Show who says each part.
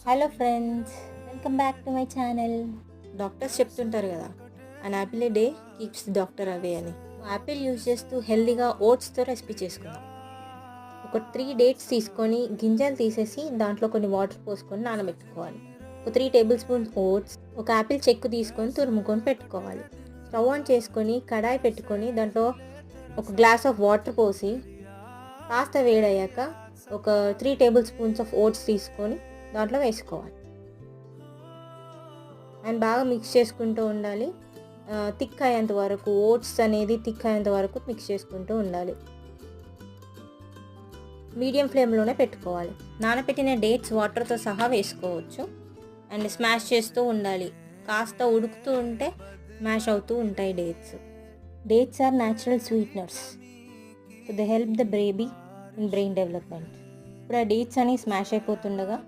Speaker 1: Hello friends, welcome back to my channel. Doctors చెప్తుంటారు కదా, an apple a day keeps the doctor away అని. Apple use చేస్తూ హెల్దీగా ఓట్స్తో recipe చేసుకుందాం. ఒక 3 డేట్స్ తీసుకొని గింజలు తీసేసి దాంట్లో కొన్ని వాటర్ పోసుకొని నానబెట్టుకోవాలి. ఒక 3 టేబుల్ స్పూన్స్ ఓట్స్, ఒక యాపిల్ చెక్కు తీసుకొని తురుముకొని పెట్టుకోవాలి. స్టవ్ ఆన్ చేసుకొని కడాయి పెట్టుకొని దాంట్లో ఒక గ్లాస్ ఆఫ్ వాటర్ పోసి కాస్త వేడయ్యాక ఒక 3 టేబుల్ స్పూన్స్ ఆఫ్ ఓట్స్ తీసుకొని దాంట్లో వేసుకోవాలి అండ్ బాగా మిక్స్ చేసుకుంటూ ఉండాలి. థిక్ అయ్యేంత వరకు, ఓట్స్ అనేది థిక్ అయ్యేంత వరకు మిక్స్ చేసుకుంటూ ఉండాలి. మీడియం ఫ్లేమ్లోనే పెట్టుకోవాలి. నానబెట్టిన డేట్స్ వాటర్తో సహా వేసుకోవచ్చు అండ్ స్మాష్ చేస్తూ ఉండాలి. కాస్త ఉడుకుతూ ఉంటే స్మాష్ అవుతూ ఉంటాయి dates. Dates are natural sweeteners, so they help the baby in brain development. ఇప్పుడు ఆ డేట్స్ అని స్మాష్ అయిపోతుండగా